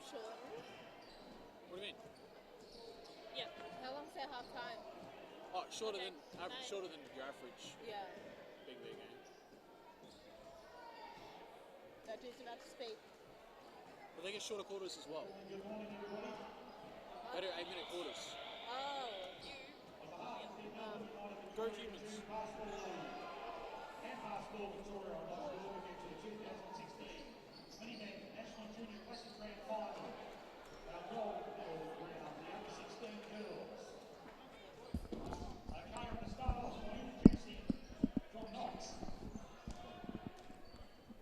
short. What do you mean? Yeah. How long's their half time? Oh, shorter Okay. shorter than your average Yeah. big league game. That dude's about to speak. But they get shorter quarters as well. They do 8-minute quarters. Oh. Go Humans. And Basketball Victoria on Basketball Weekend to the 2016 Medibank National Junior Classic Grand Final. Our gold medal round, the under-16 girls. Okay, I'm going to start off by introducing from Knox.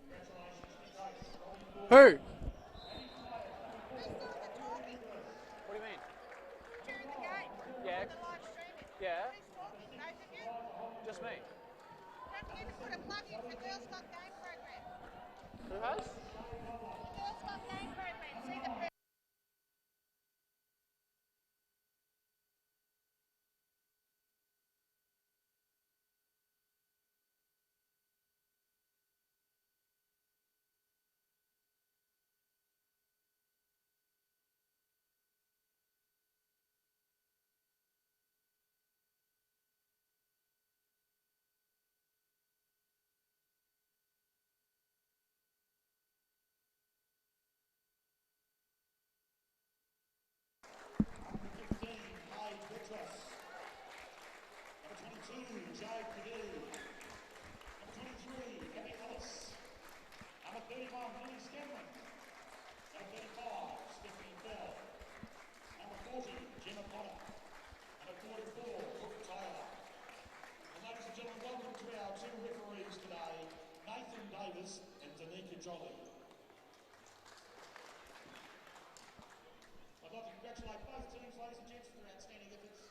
Congratulations to Coach Robin Gordon. Who? What do you mean? During the game, Yeah. the live streaming. Yeah. Who's talking? Both of you? Just me. Don't forget to put a plug in for Girls Got Game program. Who has? The Girls Got Game program. See the I'd like to congratulate both teams, ladies and gents, for their outstanding efforts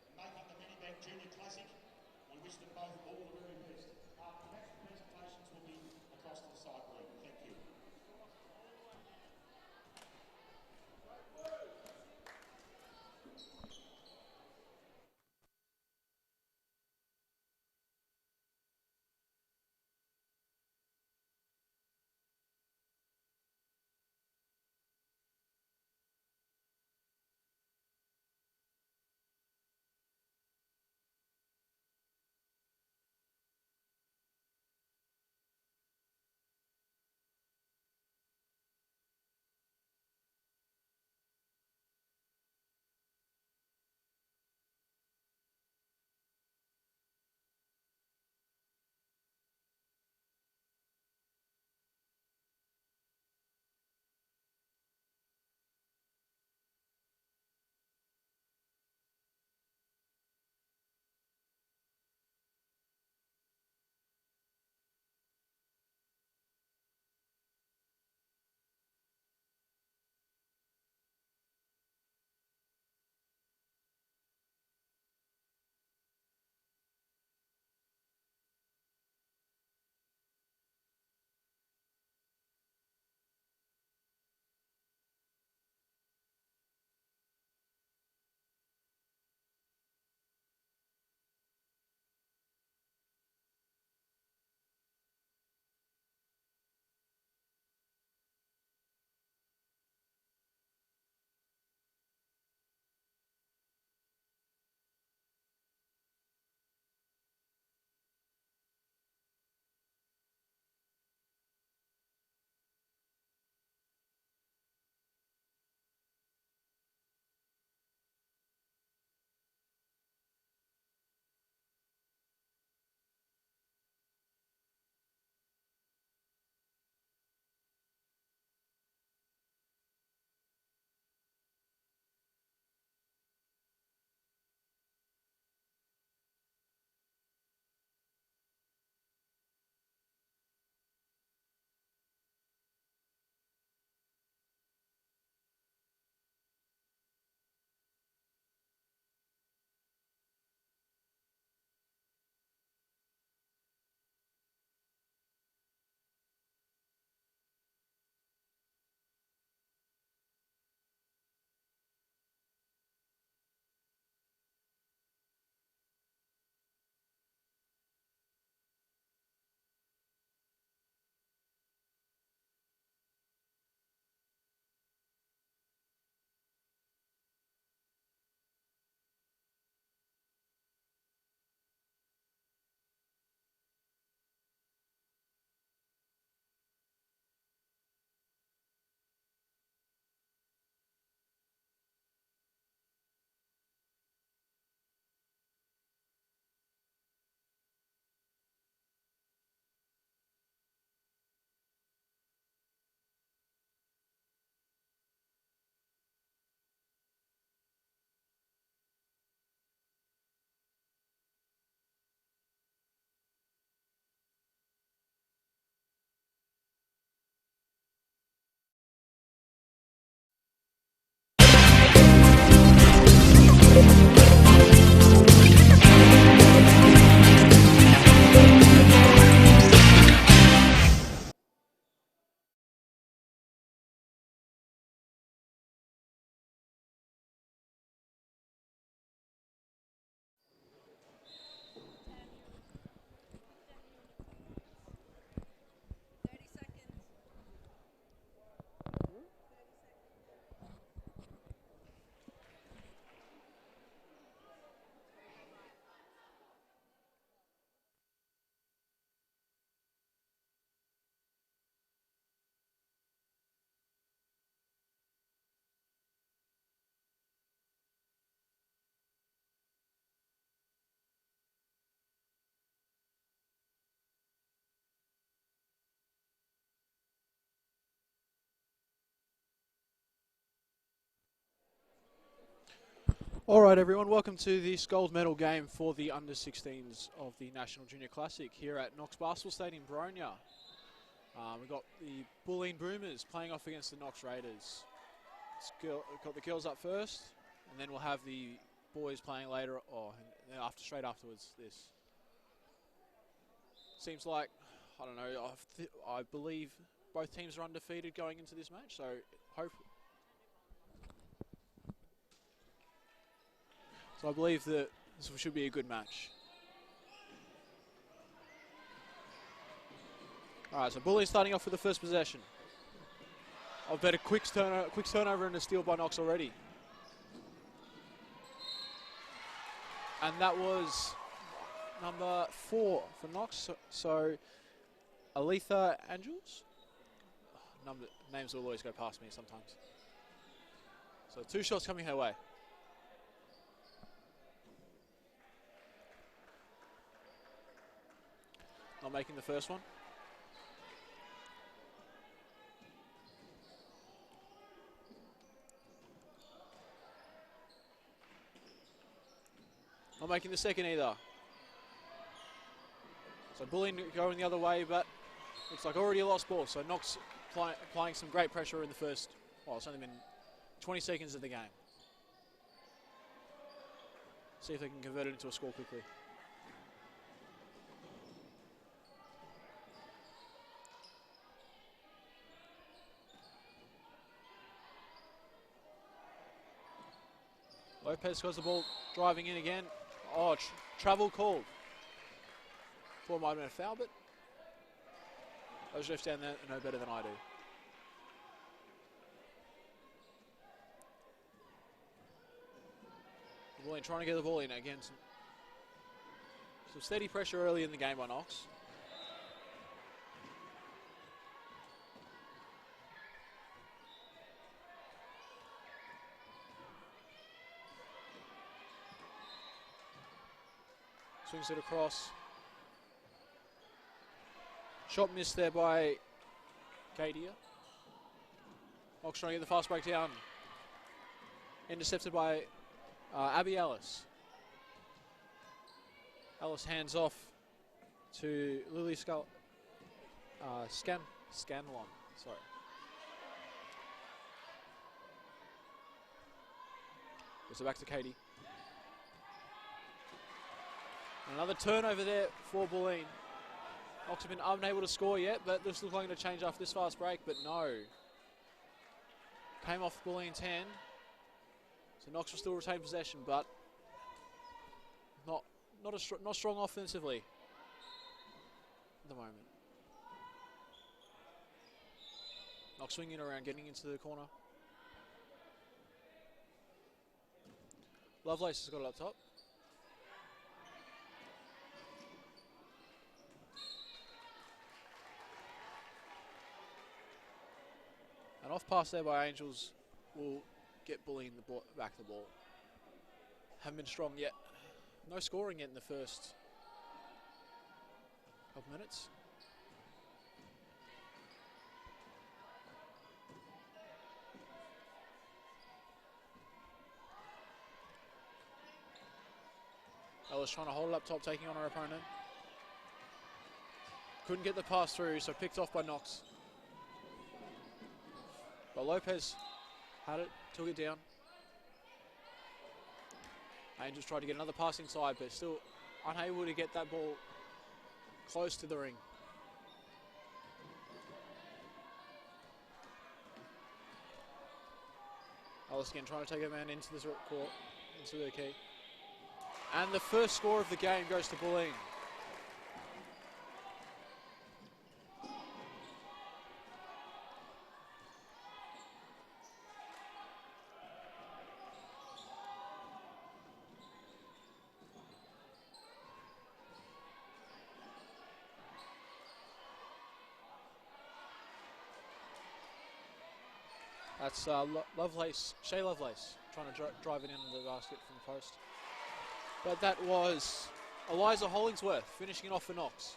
in making the Medibank Junior Classic. We wish them both all the very best. After match presentations will be across to the side room. Thank you. All right, everyone, welcome to this gold medal game for the under-16s of the National Junior Classic here at Knox Basketball Stadium, Bronya. We've got the Bulleen Boomers playing off against the Knox Raiders. We've got the girls up first, and then we'll have the boys playing later, straight afterwards this. Seems like, I don't know, I believe both teams are undefeated going into this match, so I believe that this should be a good match. All right, so Bulleen starting off with the first possession. I'll bet a quick turnover and a steal by Knox already. And that was number 4 for Knox. So Aletha Angels. Names will always go past me sometimes. So 2 shots coming her way. Not making the first one. Not making the second either. So Bulleen going the other way, but looks like already a lost ball. So Knox applying some great pressure in the first, well, it's only been 20 seconds of the game. See if they can convert it into a score quickly. Lopez got the ball driving in again. Oh, travel called. Thought it might have been a foul, but those refs down there know better than I do. Bulleen trying to get the ball in again. Some steady pressure early in the game by Knox. Swings it across. Shot missed there by Kadia. Knox trying to get the fast break down. Intercepted by Abby Ellis. Ellis hands off to Lily Scanlon. Sorry. Gives it back to Katie. Another turnover there for Bulleen. Knox have been unable to score yet, but this looks like going to change after this fast break, but no. Came off Bulleen 10. So Knox will still retain possession, but not strong offensively at the moment. Knox swinging around, getting into the corner. Lovelace has got it up top. An off pass there by Angels will get Bulleen back the ball. Haven't been strong yet. No scoring yet in the first couple minutes. Ellis trying to hold it up top, taking on her opponent. Couldn't get the pass through, so picked off by Knox. But Lopez had it, took it down. Angels tried to get another pass inside, but still unable to get that ball close to the ring. Ellis again trying to take a man into this court, into the key. And the first score of the game goes to Bulleen. That's Shea Lovelace, trying to drive it into the basket from the post. But that was Eliza Hollingsworth finishing it off for Knox.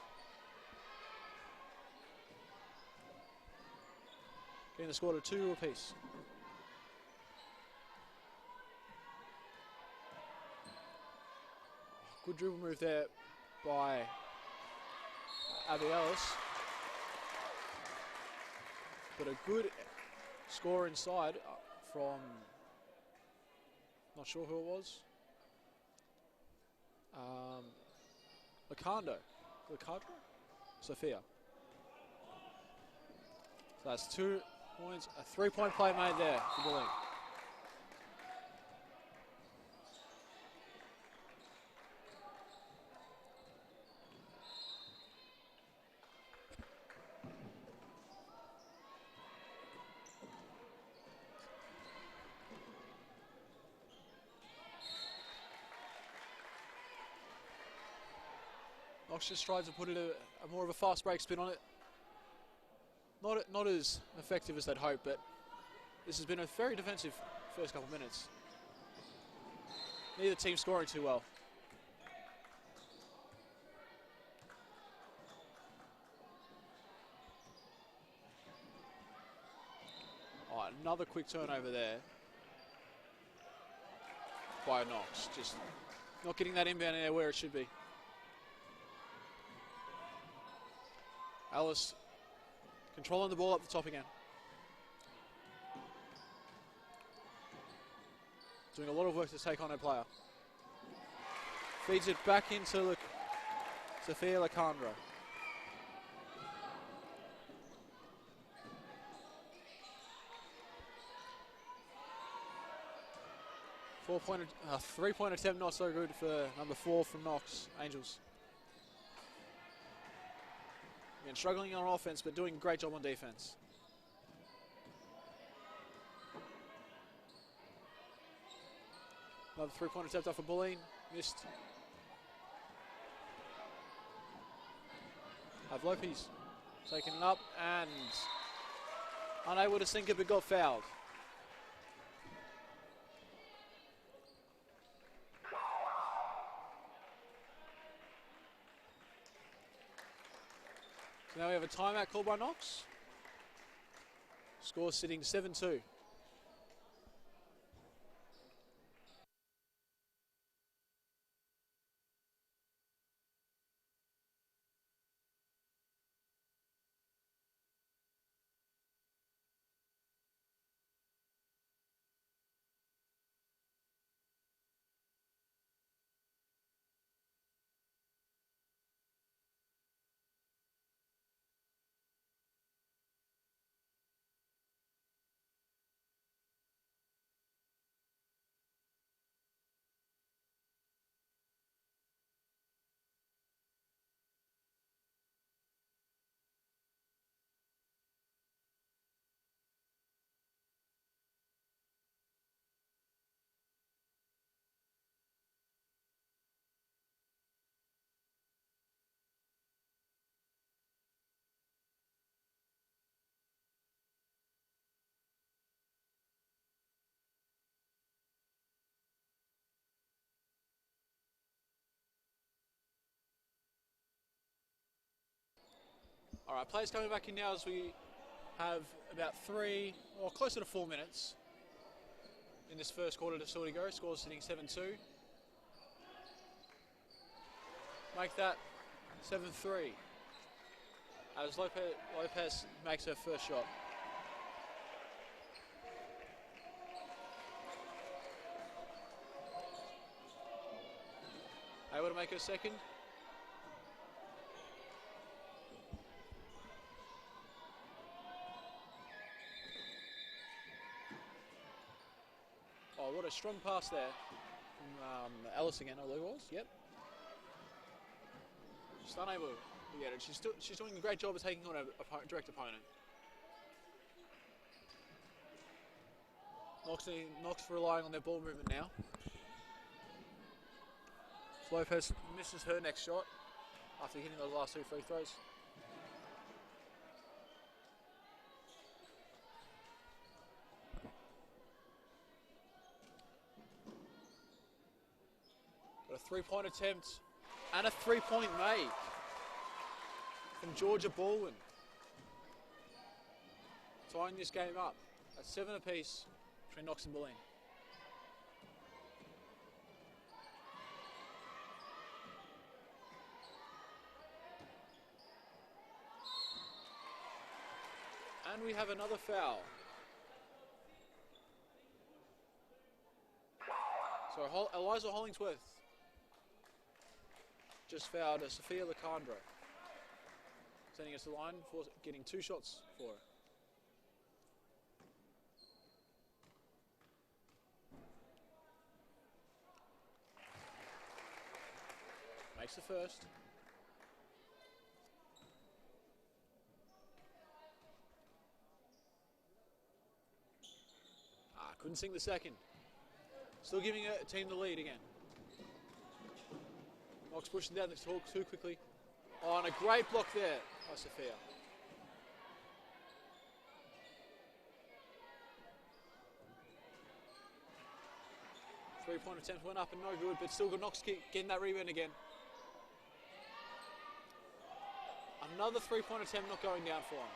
Getting the score to 2 apiece. Good dribble move there by Abby Ellis. But a good score inside from, not sure who it was. Lacandro. Sophia. So that's 2 points. A 3-point play made there for Bulleen. Knox just tries to put it a more of a fast break spin on it. Not as effective as they'd hoped, but this has been a very defensive first couple of minutes. Neither team scoring too well. Oh, another quick turnover there by Knox. Just not getting that inbound in there where it should be. Alice controlling the ball up the top again. Doing a lot of work to take on her player. Feeds it back into Sophia Lacandro. Three-point attempt not so good for number 4 from Knox, Angels. Again, struggling on offense, but doing a great job on defense. Another 3-point attempt off for Bulleen. Missed. Have Lopez taken it up and unable to sink it, but got fouled. So now we have a timeout called by Knox. Score sitting 7-2. All right, players coming back in now as we have about 3 or closer to 4 minutes in this first quarter to still to go. Score sitting 7-2. Make that 7-3 as Lopez makes her first shot. Able to make her second. Oh, what a strong pass there from Ellis again, I believe it was. Yep. Just unable to get it. She's doing a great job of taking on a direct opponent. Knox relying on their ball movement now. Lopez misses her next shot after hitting those last 2 free throws. Got a 3-point attempt and a 3-point make from Georgia Baldwin. Tying this game up at 7 apiece between Knox and Bulleen. And we have another foul. So Eliza Hollingsworth just fouled Sophia Lacandra, sending us to the line for getting 2 shots for her. Makes the first. Couldn't sink the second. Still giving a team the lead again. Knox pushing down the talk too quickly. Oh, and a great block there by Sophia. Three-point attempt went up and no good, but still got Knox getting that rebound again. Another 3-point attempt not going down for him.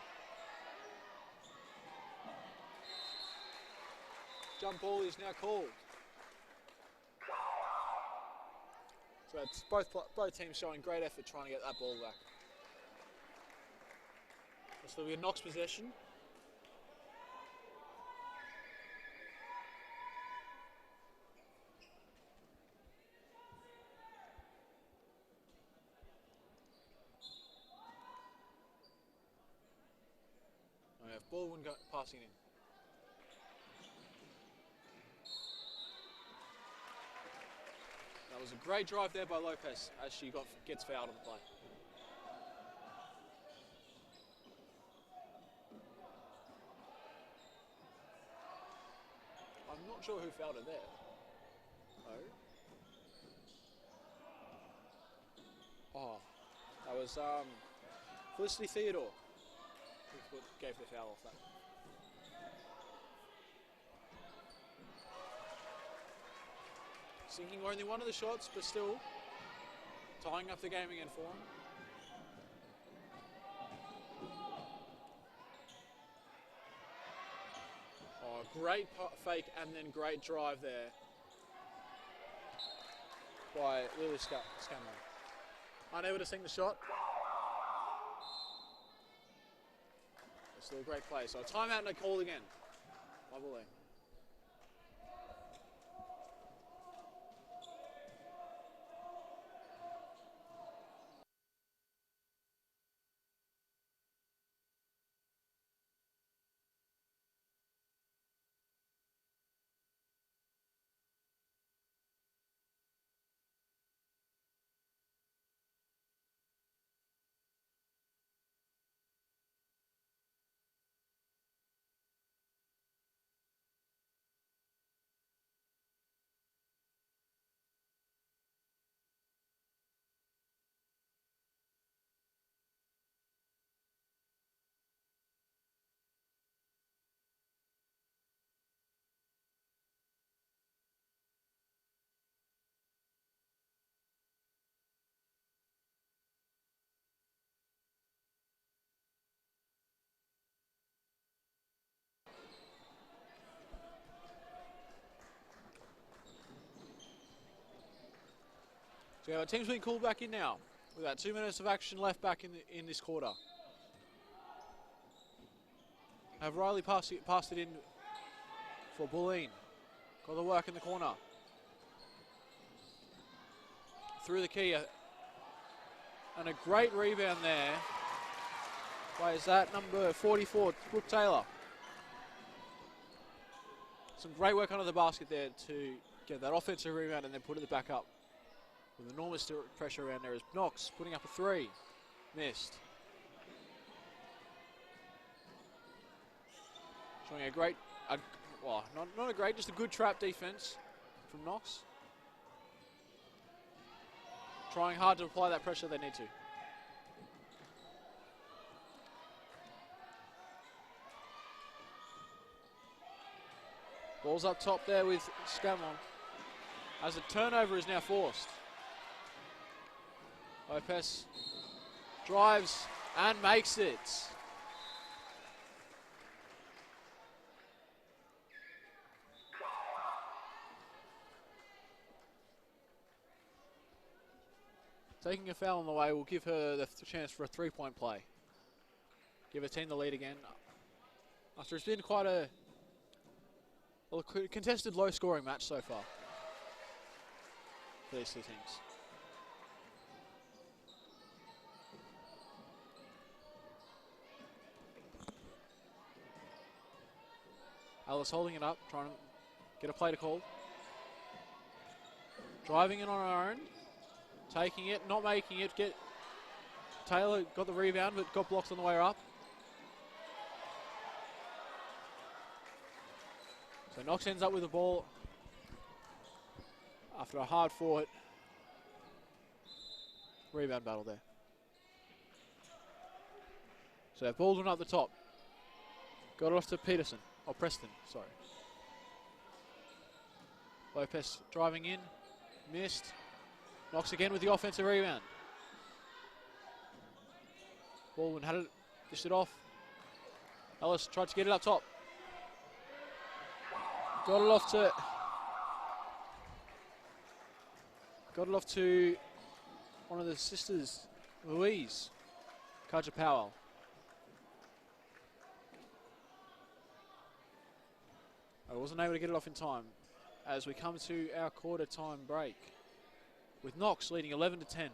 Jump ball is now called. So it's both teams showing great effort trying to get that ball back. So there'll be a Knox possession. We have Baldwin passing in. That was a great drive there by Lopez as she gets fouled on the play. I'm not sure who fouled her there. Oh, that was Felicity Theodore who gave the foul off that. Sinking only one of the shots, but still tying up the game again for him. Oh, great fake and then great drive there by Lily Scanlon. Unable to sink the shot. It's still a great play. So a timeout and a call again by Bulleen. So our team's been called back in now. With about 2 minutes of action left back in this quarter. Have Riley passed it in for Bulleen. Got the work in the corner. Through the key. And a great rebound there. Why is that number 44, Brooke Taylor. Some great work under the basket there to get that offensive rebound and then put it back up. With enormous pressure around there is Knox putting up a 3. Missed. Showing a great, well, not a great, just a good trap defense from Knox. Trying hard to apply that pressure they need to. Ball's up top there with Scanlon. As a turnover is now forced. Lopez drives and makes it. Taking a foul on the way will give her the chance for a 3-point play. Give her team the lead again. After it's been quite a contested, low-scoring match so far for these two teams. Alice holding it up, trying to get a play to call. Driving it on her own, taking it, not making it. Taylor got the rebound, but got blocked on the way up. So Knox ends up with the ball after a hard fought rebound battle there. So Baldwin up the top. Got it off to Peterson, or Preston, sorry. Lopez driving in, missed. Knox again with the offensive rebound. Baldwin had it, dished it off. Ellis tried to get it up top. Got it off to one of the sisters, Louise Kaja Powell. I wasn't able to get it off in time as we come to our quarter time break with Knox leading 11-10.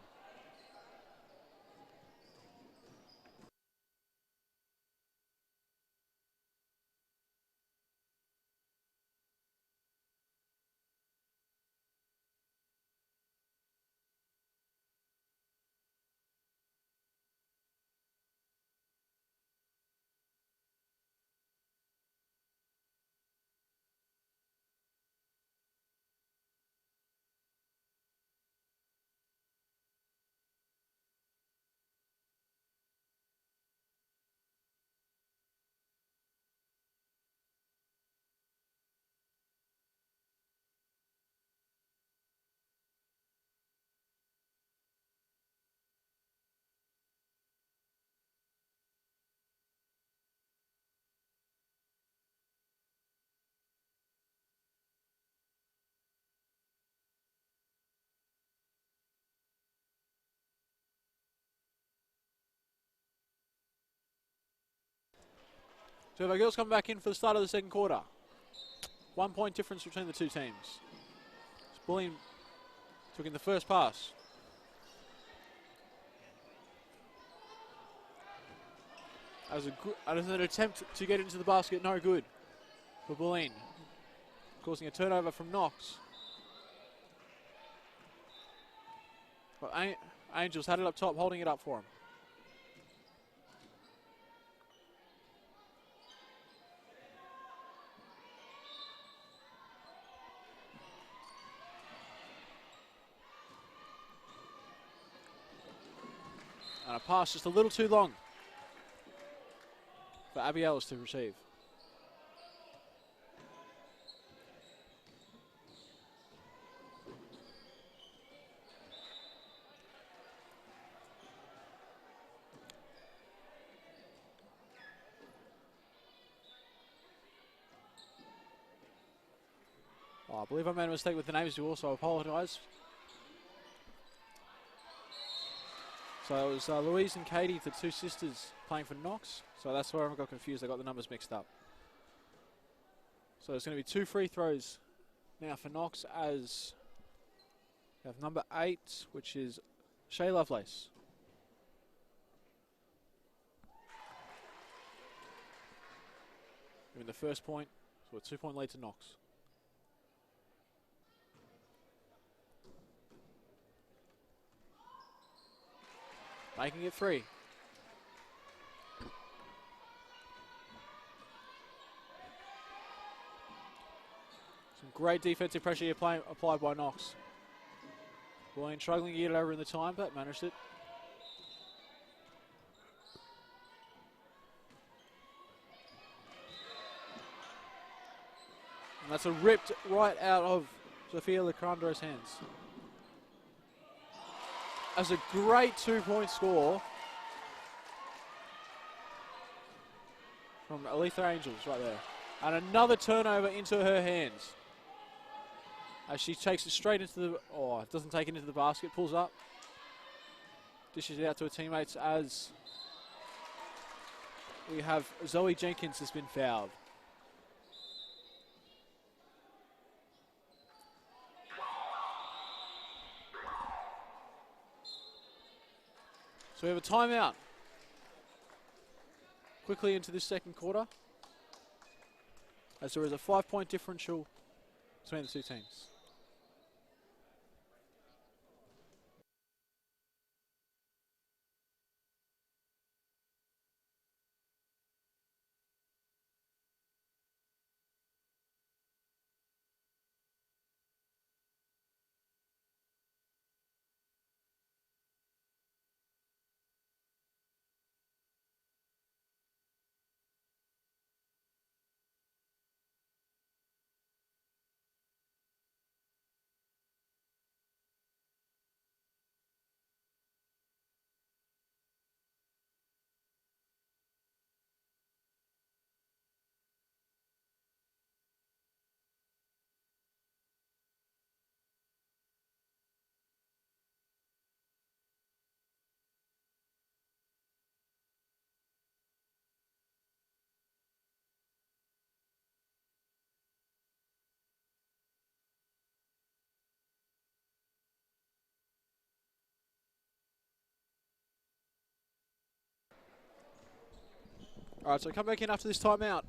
So our girls come back in for the start of the second quarter. 1 point difference between the two teams. Bulleen took in the first pass. As an attempt to get into the basket, no good for Bulleen, causing a turnover from Knox. But Angels had it up top, holding it up for him. And a pass just a little too long for Abby Ellis to receive. Oh, I believe I made a mistake with the names too, also apologise. So it was Louise and Katie, the two sisters, playing for Knox. So that's where I got confused. I got the numbers mixed up. So it's going to be 2 free throws now for Knox as we have number 8, which is Shay Lovelace. Giving the first point, so a 2-point lead to Knox. Making it 3. Some great defensive pressure here applied by Knox. Bulleen struggling to get it over in the time, but managed it. And that's a ripped right out of Sophia Lecandro's hands. As a great 2-point score from Aletha Angels right there. And another turnover into her hands. As she takes it straight into the, doesn't take it into the basket, pulls up. Dishes it out to her teammates as we have Zoe Jenkins has been fouled. So we have a timeout. Quickly into this second quarter, as there is a 5-point differential between the two teams. All right, so come back in after this timeout.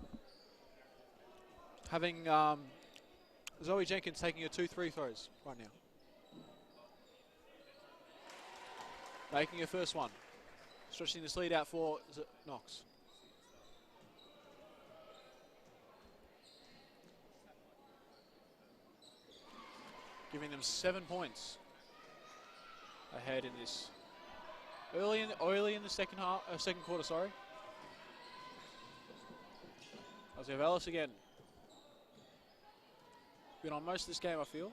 Having Zoe Jenkins taking her 2 free throws right now. Making her first one. Stretching this lead out for Knox. Giving them 7 points ahead in this early in the second quarter. Sorry. As we have Alice again. Been on most of this game, I feel.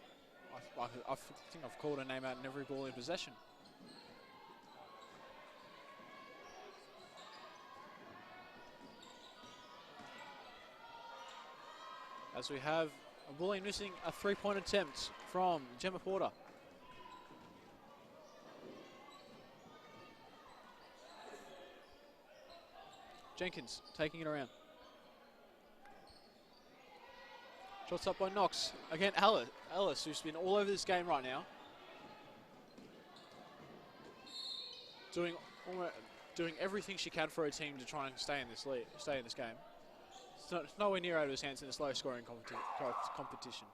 I think I've called her name out in every ball in possession. As we have a Bulleen missing a 3-point attempt from Gemma Porter. Jenkins taking it around. Shots up by Knox. Again, Alice, who's been all over this game right now. Doing everything she can for her team to try and stay in this game. It's nowhere near out of his hands in this low-scoring competition.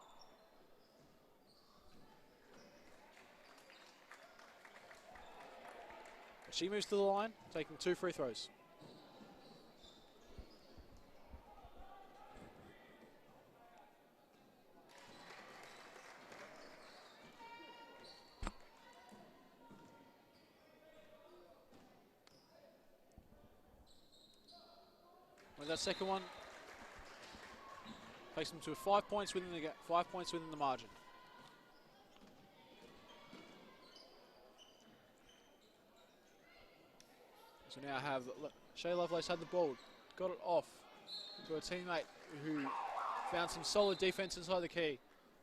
She moves to the line, taking 2 free throws. With that second one, takes them to 5 points within the margin. So now have Shay Lovelace had the ball, got it off to a teammate who found some solid defense inside the key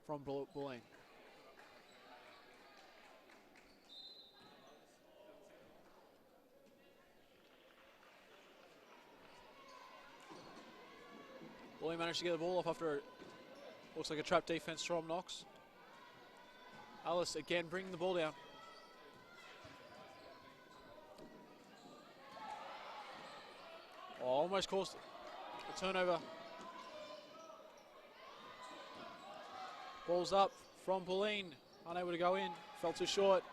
from Bulleen. Bulleen managed to get the ball off after looks like a trap defense from Knox. Alice again bringing the ball down. Oh, almost caused a turnover. Ball's up from Bulleen, unable to go in, fell too short.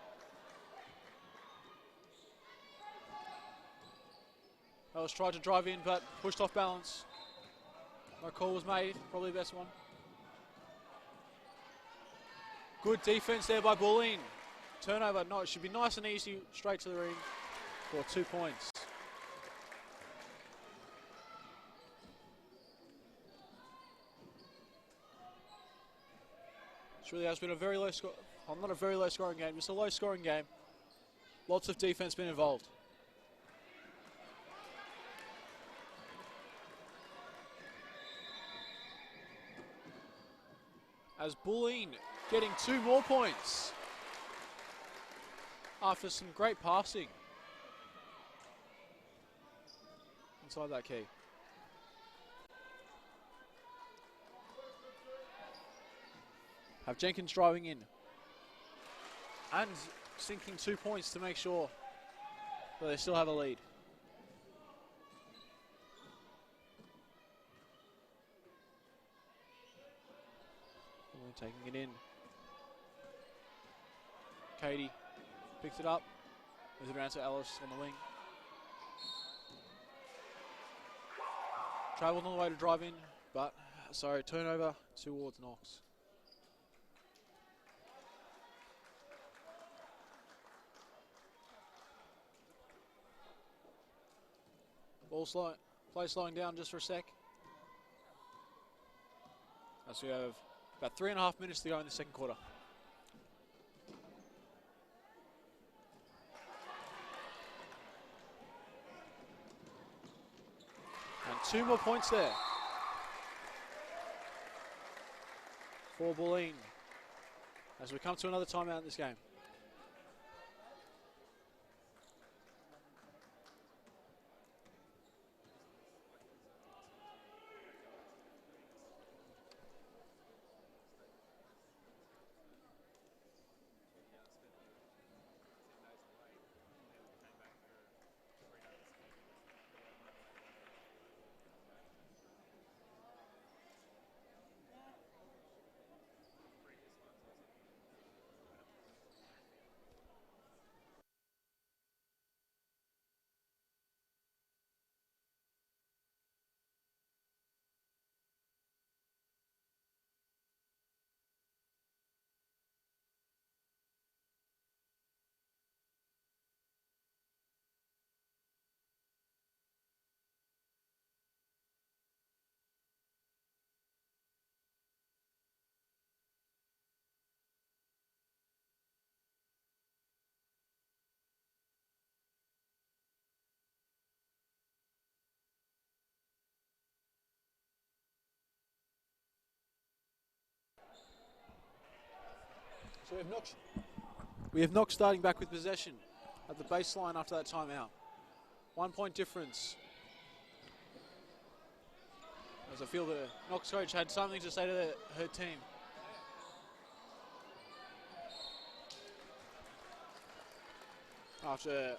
Alice tried to drive in but pushed off balance. No call was made, probably the best one. Good defense there by Bulleen. Turnover, no, it should be nice and easy, straight to the ring for 2 points. This really has been a very low score, well, not a very low scoring game, just a low scoring game. Lots of defense been involved. As Bulleen getting 2 more points after some great passing. inside that key. Have Jenkins driving in. And sinking 2 points to make sure that they still have a lead. Taking it in. Katie picks it up. Moves it around to Ellis on the wing. Travelled on the way to drive in, but sorry, turnover towards Knox. Play slowing down just for a sec. As we have about 3.5 minutes to go in the second quarter. And 2 more points there for Bulleen as we come to another timeout in this game. So we have Knox starting back with possession at the baseline after that timeout. 1 point difference. As I feel the Knox coach had something to say to her team. After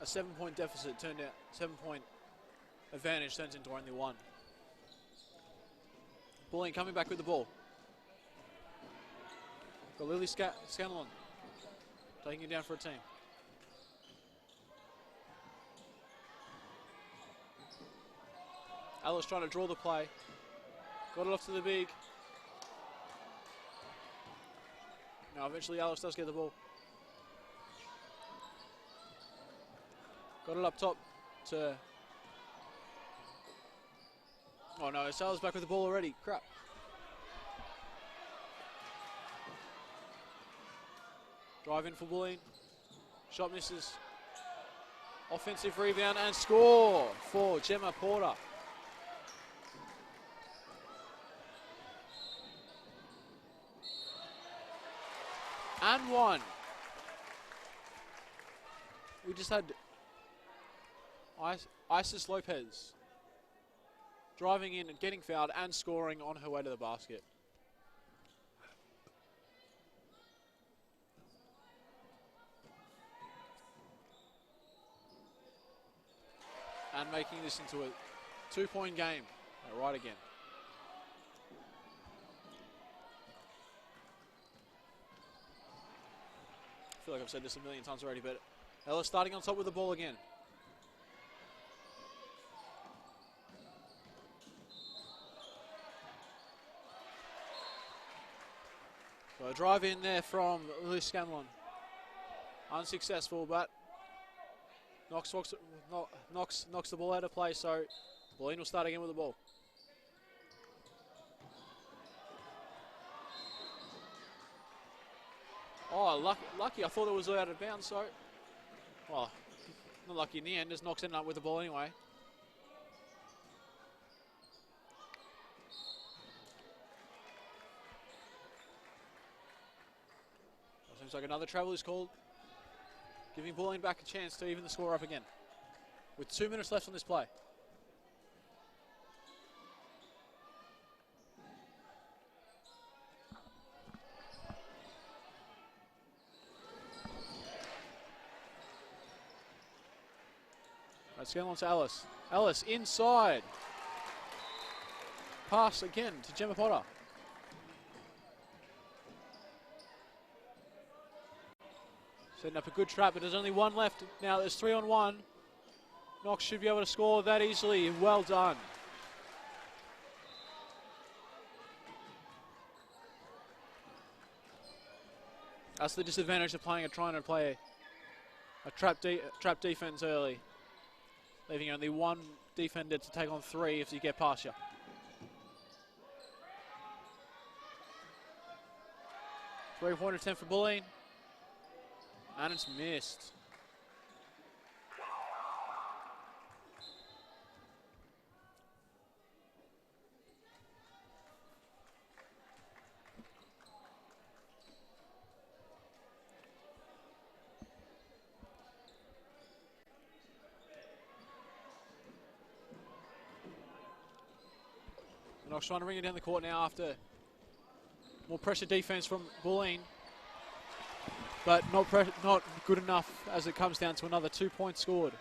a 7 point deficit turned out, 7 point advantage turns into only 1. Bulleen coming back with the ball. Got Lily Scanlon taking it down for a team. Alice trying to draw the play. Got it off to the big. Now eventually Alice does get the ball. Got it up top to... Oh no, Sal's back with the ball already. Crap. Drive in for Bulleen. Shot misses. Offensive rebound and score for Gemma Porter. And 1. We just had Isis Lopez driving in and getting fouled and scoring on her way to the basket. And making this into a 2 point game. Right again. I feel like I've said this a million times already, but Ella starting on top with the ball again. So a drive in there from Lily Scanlon. Unsuccessful, but Knox knocks the ball out of play, so Bulleen will start again with the ball. Oh, lucky. I thought it was out of bounds, so... Well, not lucky in the end, as Knox ended up with the ball anyway. Seems like another travel is called, giving Bulleen back a chance to even the score up again. With 2 minutes left on this play. Let's get on to Ellis. Ellis inside. Pass again to Gemma Potter. Setting up a good trap, but there's only one left. Now there's 3-on-1. Knox should be able to score that easily. Well done. That's the disadvantage of trying to play a trap defense early, leaving only one defender to take on 3 if you get past you. Three-pointer attempt for Bulleen, and it's missed. Knox trying to bring it down the court now after more pressure defense from Bulleen, but not good enough as it comes down to another 2 points scored.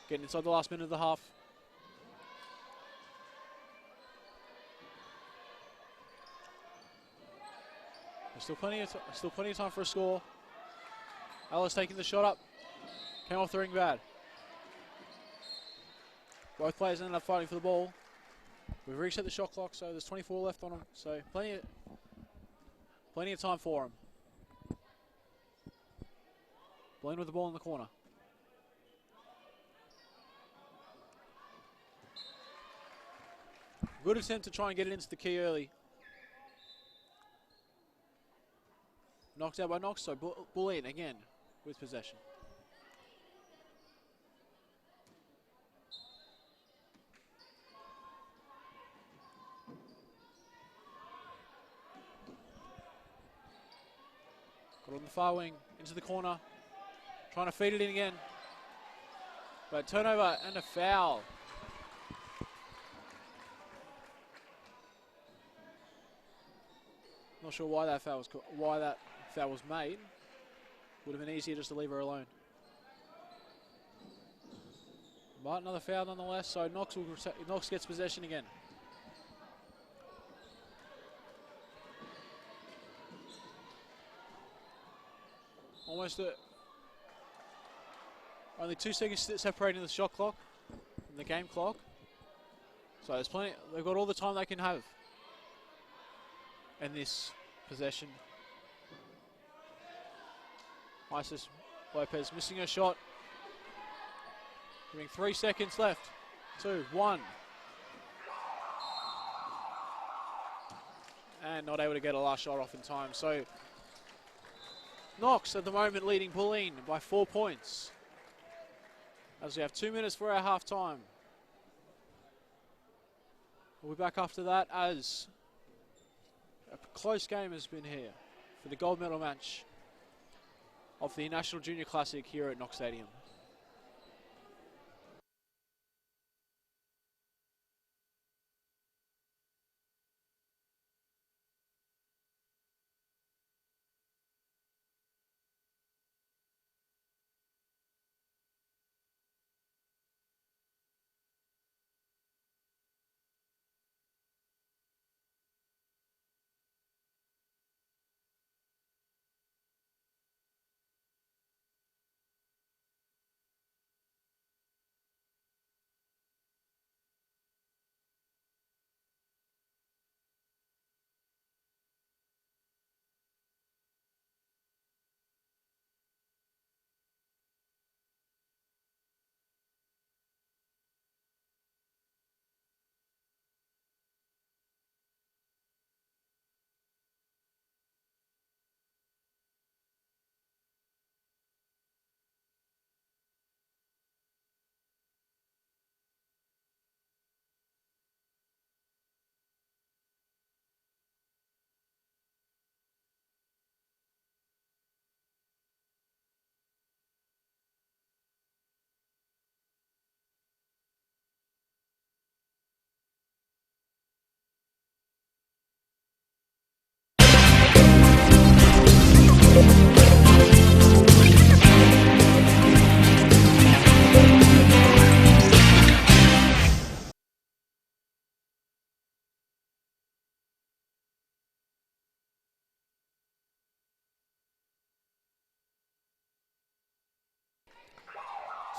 Getting inside the last minute of the half. There's still plenty of time for a score. Ellis taking the shot up. Came off the ring bad. Both players ended up fighting for the ball. We've reset the shot clock, so there's 24 left on them. So plenty of time for them. Bulleen with the ball in the corner. Good attempt to try and get it into the key early. Knocked out by Knox, so Bulleen again with possession. Got on the far wing, into the corner, trying to feed it in again. But turnover and a foul. Not sure why that foul was made. Would have been easier just to leave her alone. But another foul nonetheless, so Knox gets possession again. Almost only 2 seconds separating the shot clock and the game clock. So there's plenty. They've got all the time they can have in this possession. Isis Lopez missing her shot. Giving 3 seconds left. 2, 1. And not able to get a last shot off in time. So Knox at the moment leading Bulleen by 4 points. As we have 2 minutes for our half time. We'll be back after that as a close game has been here for the gold medal match of the National Junior Classic here at Knox Stadium.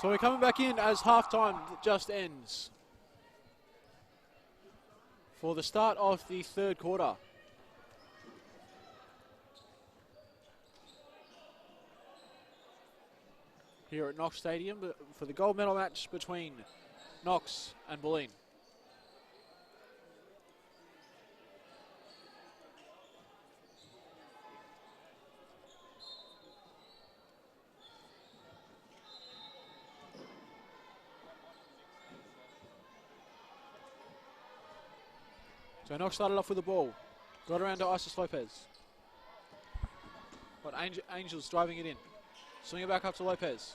So we're coming back in as halftime just ends for the start of the third quarter. Here at Knox Stadium for the gold medal match between Knox and Bulleen. So Knox started off with the ball. Got around to Isis Lopez. But Angels driving it in. Swing it back up to Lopez.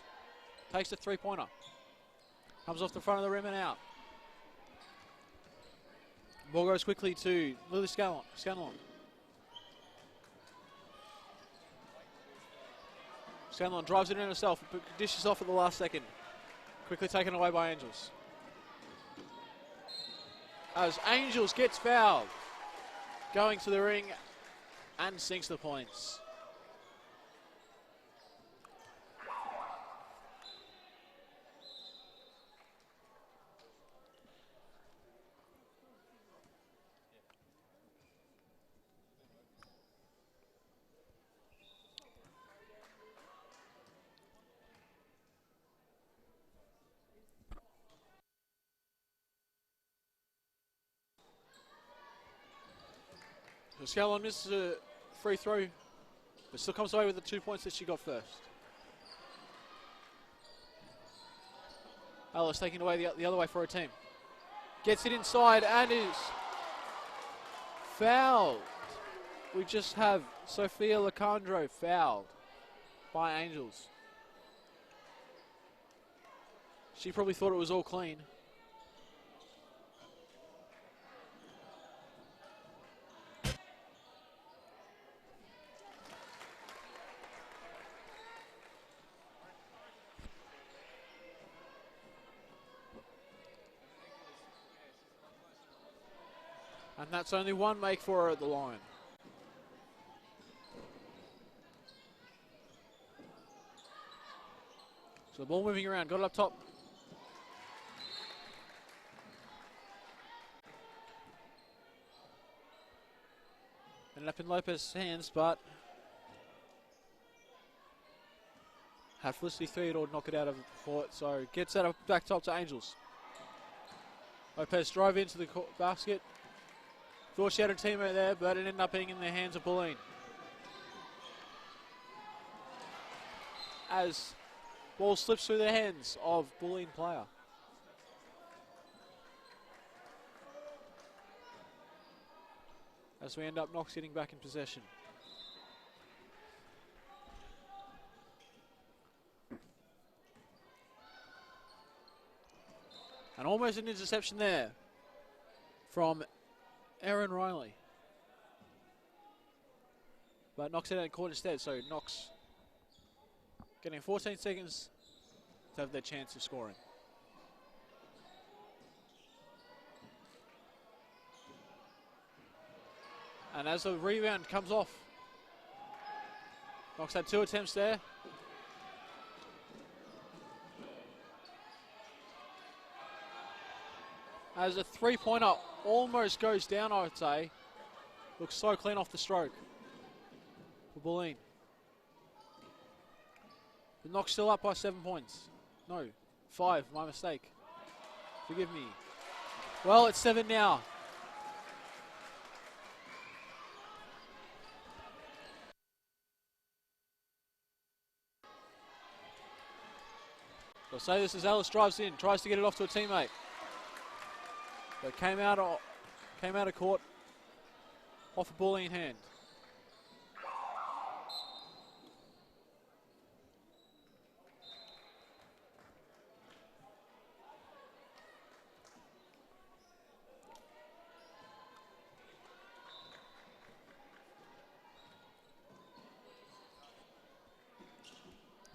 Takes the three-pointer. Comes off the front of the rim and out. Ball goes quickly to Lily Scanlon. Scanlon drives it in herself, but dishes off at the last second. Quickly taken away by Angels. As Angels gets fouled. Going to the ring and sinks the points. So Scanlon misses a free throw, but still comes away with the 2 points that she got first. Alice taking away the other way for her team. Gets it inside and is fouled. We just have Sophia Lacandro fouled by Angels. She probably thought it was all clean. And that's only one make for her at the line. So the ball moving around, got it up top. Ended up in Lopez's hands, but had Felicity Theodore knock it out of the court, so gets that up back top to Angels. Lopez drive into the basket. Thought she had a teammate there, but it ended up being in the hands of Bulleen. As ball slips through the hands of Bulleen player. As we end up Knox getting back in possession. And almost an interception there from Erin Riley. But Knox it out in court instead, so Knox getting 14 seconds to have their chance of scoring. And as the rebound comes off, Knox had 2 attempts there. As a three-pointer almost goes down, I would say. Looks so clean off the stroke for Bulleen. But Knox still up by 7 points. No, 5, my mistake. Forgive me. Well, it's 7 now. So I'll say this as Alice drives in, tries to get it off to a teammate. But came out of court off a Bulleen hand.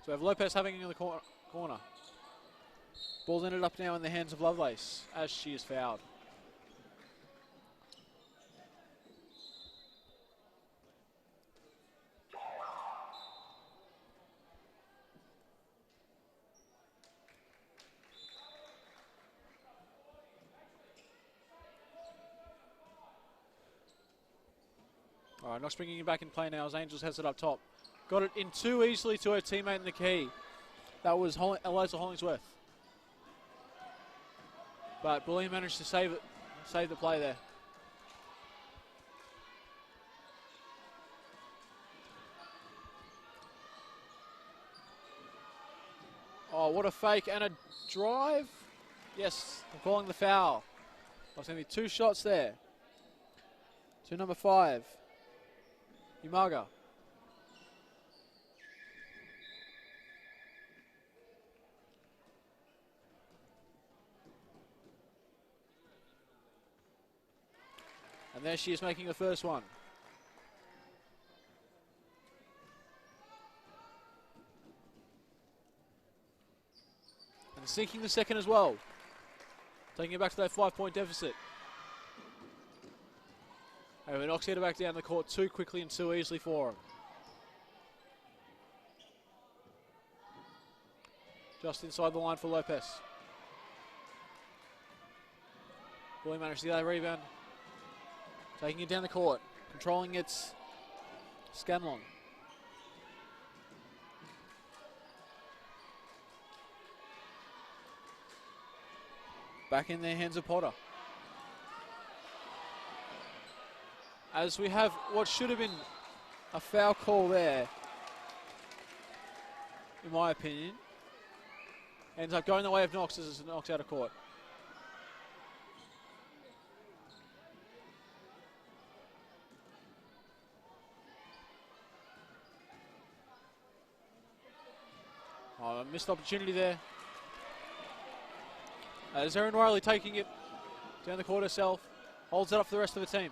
So we have Lopez having it in the corner. Ball's ended up now in the hands of Lovelace as she is fouled. All right, Knox bringing it back in play now as Angels has it up top. Got it in too easily to her teammate in the key. That was Eliza Hollingsworth. But Bulleen managed to save the play there. Oh, what a fake and a drive. Yes, I'm calling the foul. There's going to be 2 shots there. To number 5, Umaga. And there she is making the first one. And sinking the second as well. Taking it back to that 5-point deficit. However, Knox headed back down the court too quickly and too easily for him. Just inside the line for Lopez. Bulleen managed to get that rebound. Taking it down the court. Controlling its Scanlon. Back in their hands of Potter. As we have what should have been a foul call there, in my opinion. Ends up going the way of Knox as Knox out of court. Oh, a missed opportunity there. As Erin Riley taking it down the court herself. Holds it up for the rest of the team.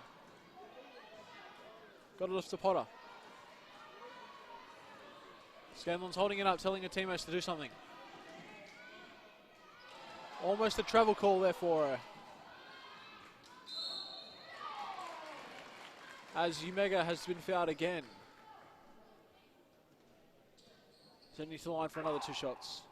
Got it off to Potter. Scanlon's holding it up, telling her teammates to do something. Almost a travel call there for her. As Umega has been fouled again. Sending to the line for another 2 shots.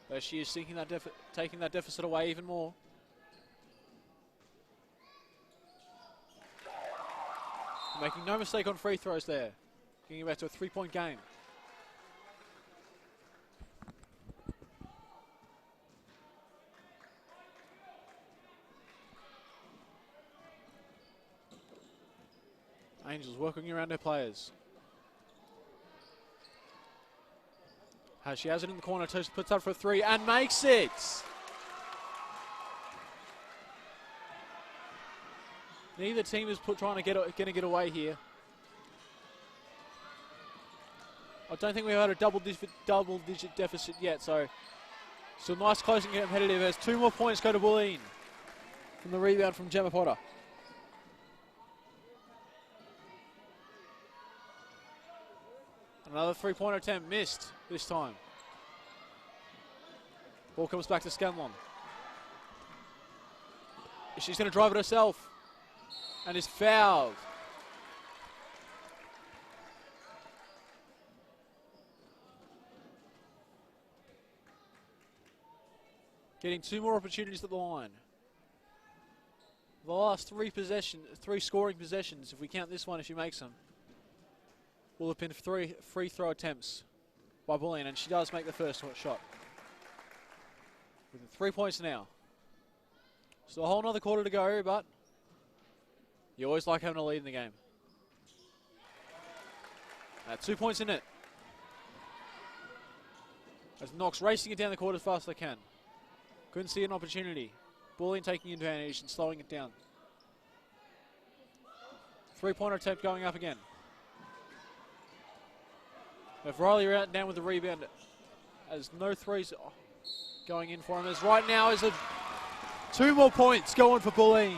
There she is, sinking that taking that deficit away even more. Making no mistake on free throws there. Getting back to a 3-point game. Angels working around her players. She has it in the corner, puts up for a 3 and makes it. Neither team is trying to get away here. I don't think we've had a double-digit deficit yet, so nice closing competitive as 2 more points go to Bulleen from the rebound from Gemma Potter. Another 3-point attempt missed this time. Ball comes back to Scanlon. She's going to drive it herself and is fouled. Getting 2 more opportunities at the line. The last 3 scoring possessions, if we count this one, if she makes them, will have been 3 free throw attempts by Bulleen, and she does make the first shot. With 3 points now. So a whole nother quarter to go, but you always like having a lead in the game. 2 points in it. As Knox racing it down the court as fast as they can. Couldn't see an opportunity. Bulleen taking advantage and slowing it down. 3-pointer attempt going up again. If Riley out down with the rebound, as no 3s going in for him, as right now is 2 more points going for Bulleen.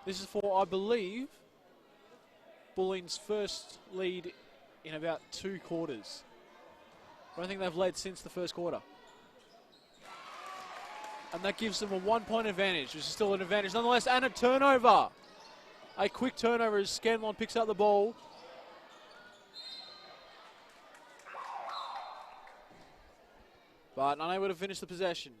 This is for, I believe, Bulleen's first lead in about 2 quarters. I don't think they've led since the first quarter. And that gives them a 1 point advantage, which is still an advantage nonetheless, and a turnover. A quick turnover as Scanlon picks up the ball. But unable to finish the possession.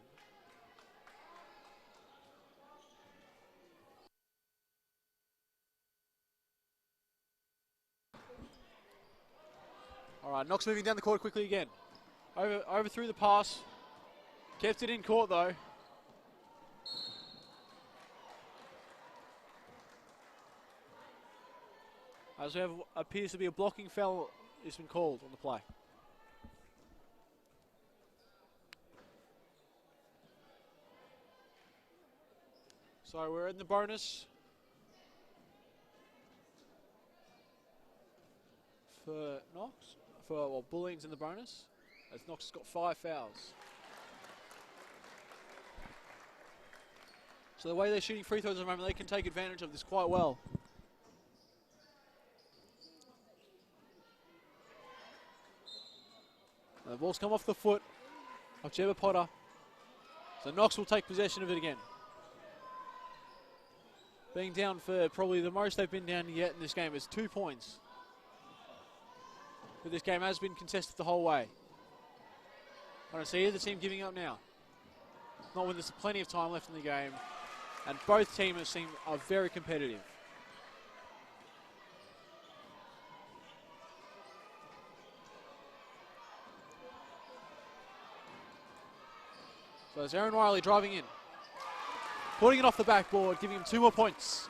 All right, Knox moving down the court quickly again. Overthrew the pass. Kept it in court though. As we have appears to be a blocking foul has been called on the play. So we're in the bonus for Knox. Bulleen's in the bonus, as Knox has got 5 fouls. So the way they're shooting free throws at the moment, they can take advantage of this quite well. The ball's come off the foot of Jebba Potter. So Knox will take possession of it again. Being down for probably the most they've been down yet in this game is 2 points. But this game has been contested the whole way. I don't see either team giving up now. Not when there's plenty of time left in the game. And both teams are very competitive. So there's Aaron Riley driving in. Putting it off the backboard, giving him 2 more points.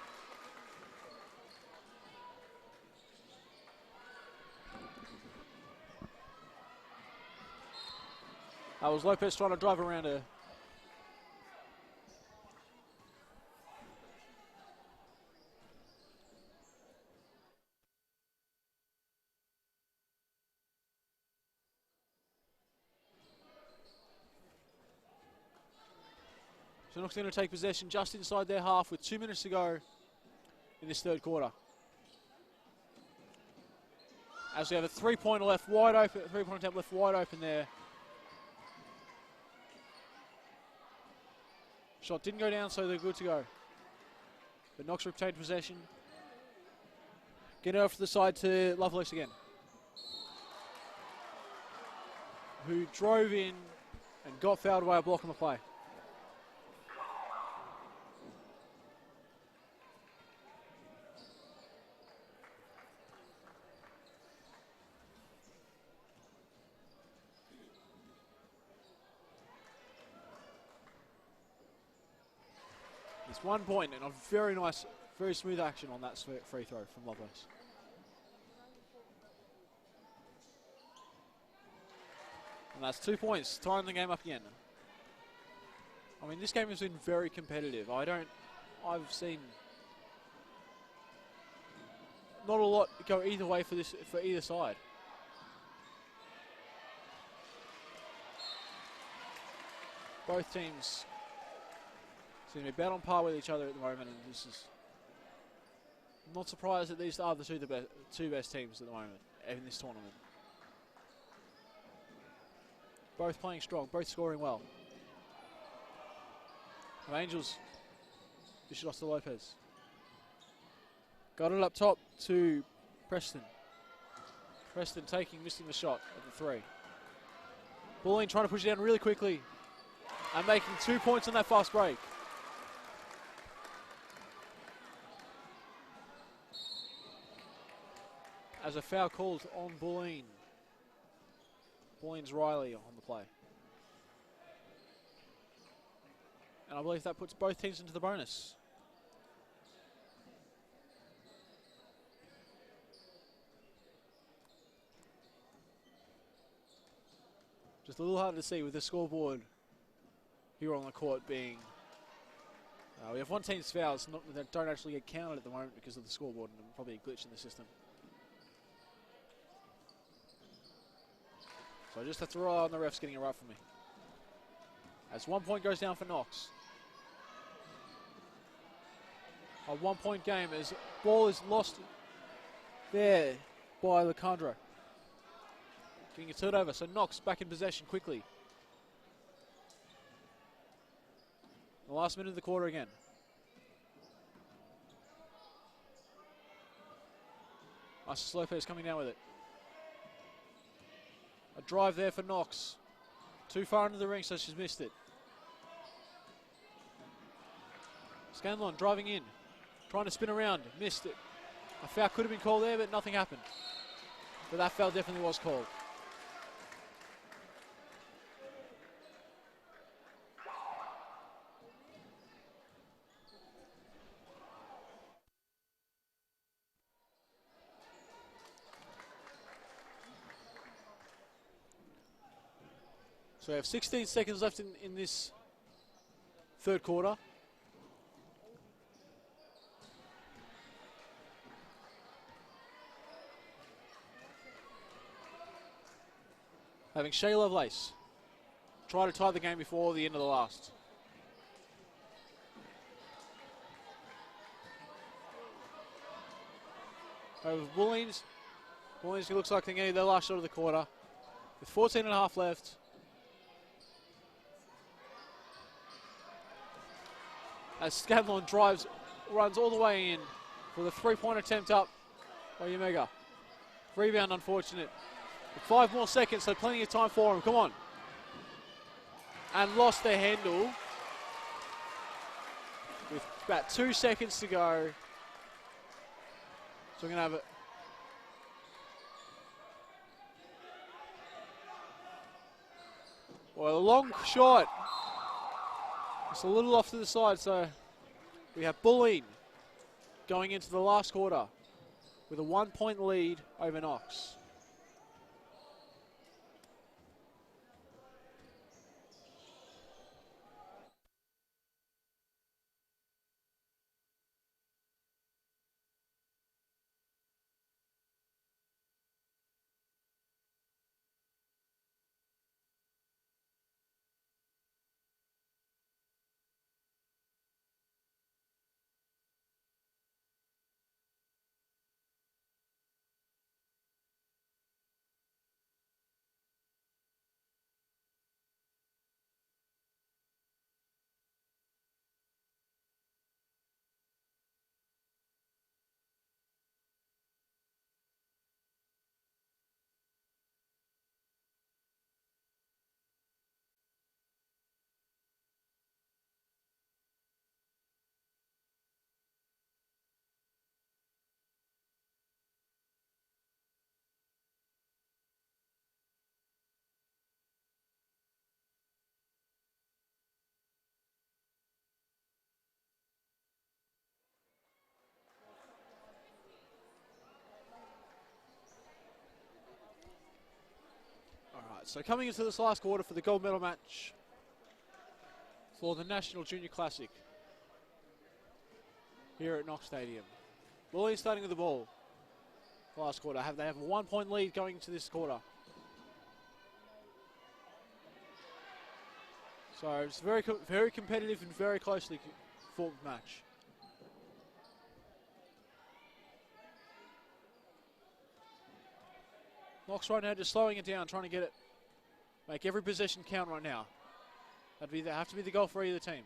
That was Lopez trying to drive around her. So Knox going to take possession just inside their half with 2 minutes to go in this third quarter. As we have a 3-pointer left wide open, 3-point attempt left wide open there. Shot didn't go down, so they're good to go. But Knox retained possession. Get it off to the side to Lovelace again, who drove in and got fouled by a block on the play. It's 1 point and a very nice, very smooth action on that free throw from Lovelace. And that's 2 points, tying the game up again. I mean, this game has been very competitive. I've seen not a lot go either way for either side. Both teams seem to be about on par with each other at the moment, and this is, I'm not surprised that these are the two best teams at the moment in this tournament. Both playing strong, both scoring well. The Angels dish it off to Lopez. Got it up top to Preston. Preston missing the shot at the 3. Bulleen trying to push it down really quickly and making 2 points on that fast break. As a foul called on Bulleen. Bulleen's Riley on the play. And I believe that puts both teams into the bonus. Just a little hard to see with the scoreboard here on the court being... we have one team's fouls that don't actually get counted at the moment because of the scoreboard, and probably a glitch in the system. So I just have to rely on the refs getting it right for me. As 1 point goes down for Knox. A 1 point game as ball is lost there by Lacandro. getting a third over. So Knox back in possession quickly. The last minute of the quarter again. Nice Lopez coming down with it. A drive there for Knox. Too far into the ring, so she's missed it. Scanlon driving in, trying to spin around, missed it. A foul could have been called there, but nothing happened. But that foul definitely was called. So we have 16 seconds left in this third quarter. Having Shea Lovelace try to tie the game before the end of the last. Over Bulleen. Bulleen looks like they're getting their last shot of the quarter. With 14 and a half left. As Scanlon runs all the way in for the three-point attempt up by Omega. Rebound unfortunate. 5 more seconds, so plenty of time for him. Come on. And lost their handle. With about 2 seconds to go. So we're going to have it. Well, a long shot. It's a little off to the side, so we have Bulleen going into the last quarter with a 1-point lead over Knox. So coming into this last quarter for the gold medal match for the National Junior Classic here at Knox Stadium. Bulleen starting with the ball. Last quarter, they have a 1-point lead going into this quarter. So it's very competitive and very closely fought match. Knox right now just slowing it down, trying to get it. Make every possession count right now. That'd have to be the goal for either team.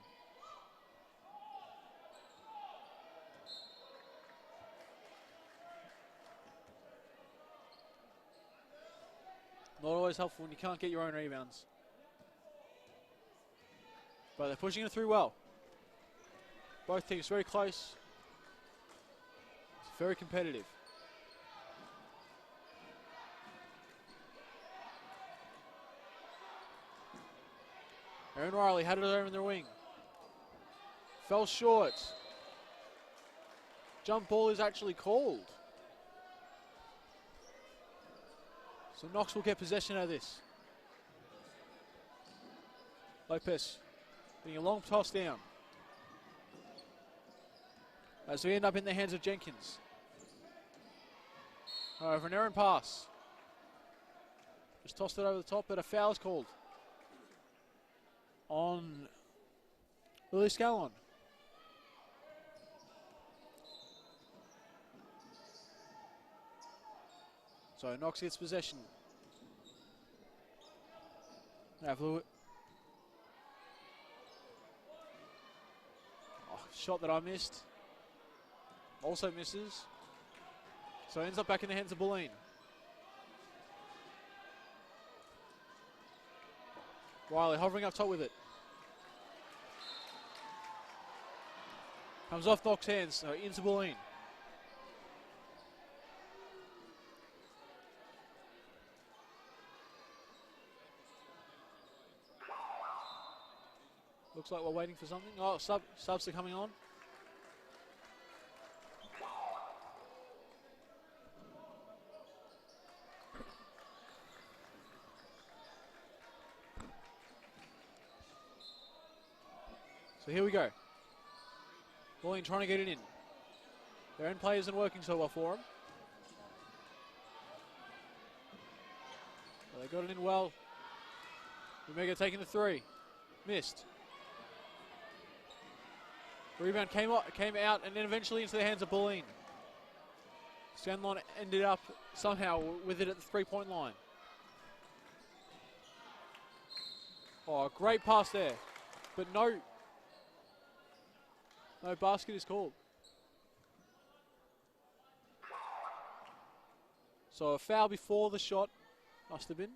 Not always helpful when you can't get your own rebounds. But they're pushing it through well. Both teams very close. It's very competitive. Aaron Riley had it over in the wing. Fell short. Jump ball is actually called. So Knox will get possession of this. Lopez getting a long toss down. As we end up in the hands of Jenkins. However, an errant pass. Just tossed it over the top, but a foul is called on Lily Scallon. So Knox gets possession. Oh, shot that I missed. Also misses. So ends up back in the hands of Bulleen. Riley hovering up top with it. Comes off Knox' hands, so into Bulleen. Looks like we're waiting for something. Oh, subs are coming on. So here we go. Bulleen trying to get it in. Their end play isn't working so well for them. But they got it in well. Omega taking the three. Missed. Rebound came out and then eventually into the hands of Bulleen. Scanlon ended up somehow with it at the three-point line. Oh, great pass there. But no basket is called. So a foul before the shot must have been.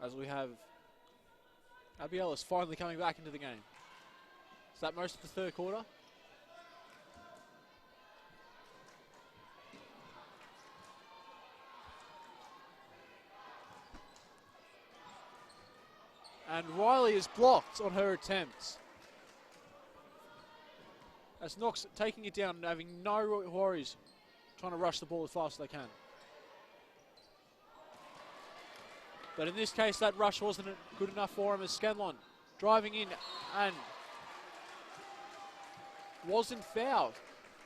As we have Abby Ellis finally coming back into the game. Is that most of the third quarter? And Riley is blocked on her attempts. As Knox taking it down and having no worries, trying to rush the ball as fast as they can. But in this case, that rush wasn't good enough for him as Scanlon driving in and wasn't fouled.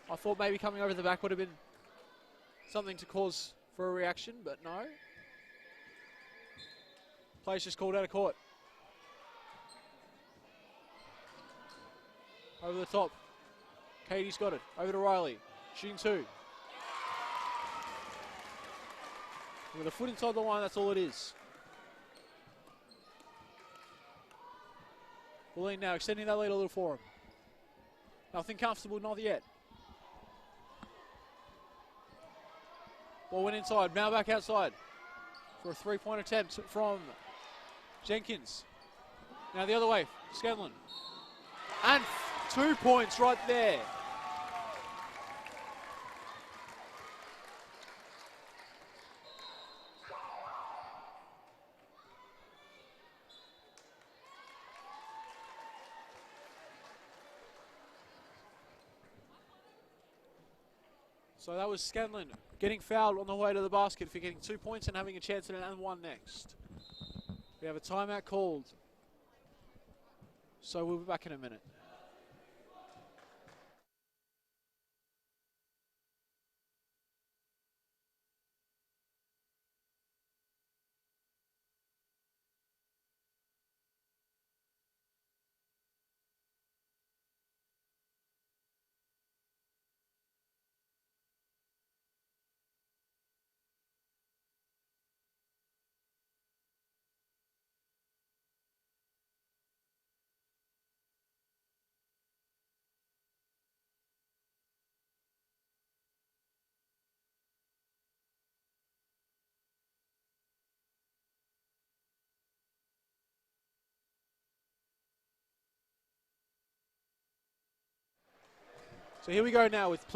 I thought maybe coming over the back would have been something to cause for a reaction, but no. Play's just called out of court. Over the top. Katie's got it. Over to Riley. Shooting two. With a foot inside the line, that's all it is. Bulleen now extending that lead a little for him. Nothing comfortable, not yet. Ball went inside, now back outside for a three-point attempt from Jenkins. Now the other way, Scanlon. And 2 points right there. So that was Scanlon getting fouled on the way to the basket for getting 2 points and having a chance at an and one next. We have a timeout called. So we'll be back in a minute. So here we go now with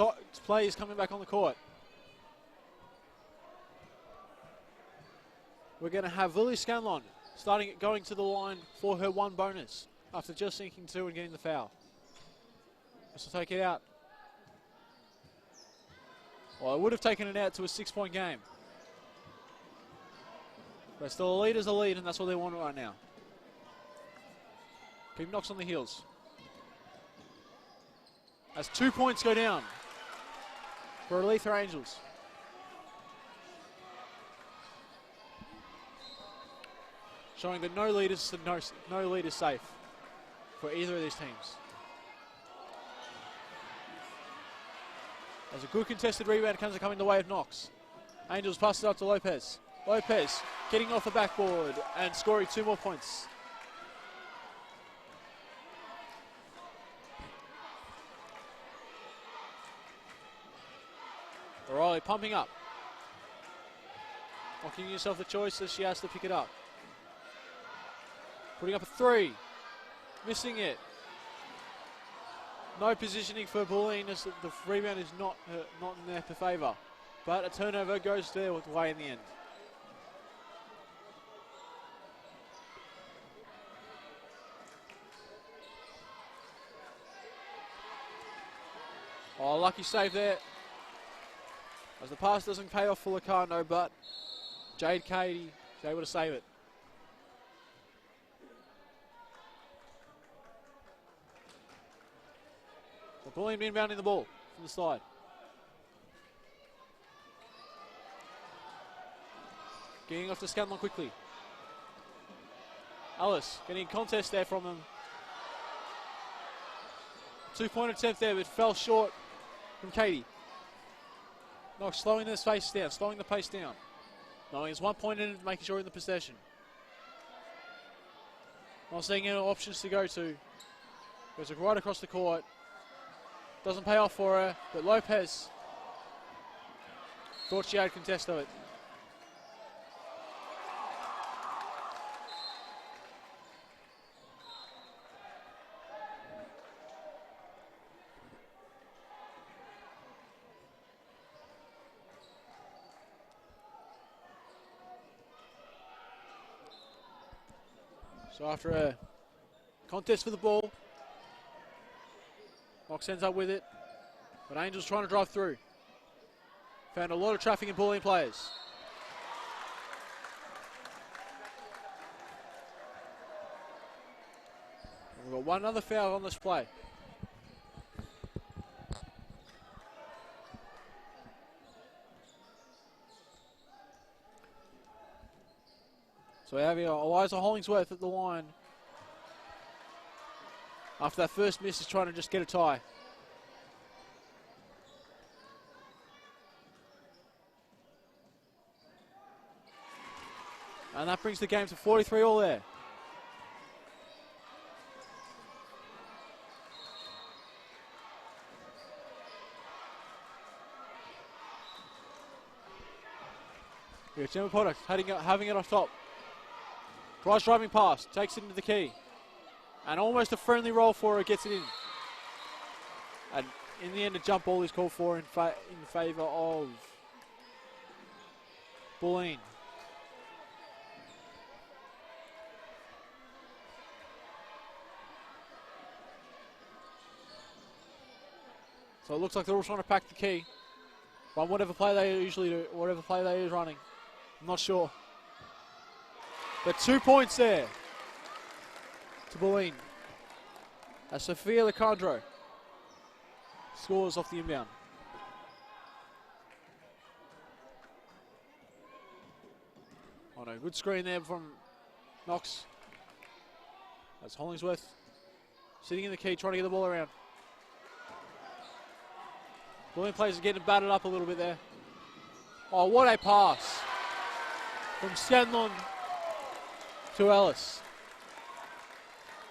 players coming back on the court. We're going to have Lily Scanlon going to the line for her one bonus after just sinking two and getting the foul. This will take it out. Well, I would have taken it out to a 6-point game. But still, a lead is a lead, and that's what they want right now. Keep Knox on the heels. As 2 points go down for Aletha Angels. Showing that no lead is safe for either of these teams. As a good contested rebound comes coming the way of Knox. Angels pass it up to Lopez. Lopez getting off the backboard and scoring 2 more points. O'Reilly pumping up. Not giving herself the choice as she has to pick it up. Putting up a 3. Missing it. No positioning for Bulleen as the rebound is not in their favour. But a turnover goes their way in the end. Oh, lucky save there. As the pass doesn't pay off for Locarno, but Jade Cady is able to save it. So Bulleen inbounding the ball from the side. Getting off to Scanlon quickly. Ellis getting a contest there from them. 2-point attempt there, but fell short from Cady. Knox slowing the pace down, slowing the pace down. Knowing it's 1 point in, making sure in the possession. Not seeing any options to go to. Goes right across the court. Doesn't pay off for her, but Lopez thought she had contest of it. So after a contest for the ball, Knox ends up with it, but Angels trying to drive through. Found a lot of traffic in Bulleen players. And we've got one other foul on this play. So we have here Eliza Hollingsworth at the line. After that first miss, is trying to just get a tie. And that brings the game to 43 all there. Here's Gemma Potter having it off top. Tries driving past, takes it into the key. And almost a friendly roll for her, gets it in. And in the end, a jump ball is called for in favour of Bulleen. So it looks like they're all trying to pack the key. Run whatever play they usually do, whatever play they is running. I'm not sure. But 2 points there to Bulleen. As Sophia Lecandro scores off the inbound. Oh no, good screen there from Knox. That's Hollingsworth sitting in the key, trying to get the ball around. Bulleen players are getting battered up a little bit there. Oh, what a pass from Scanlon to Ellis.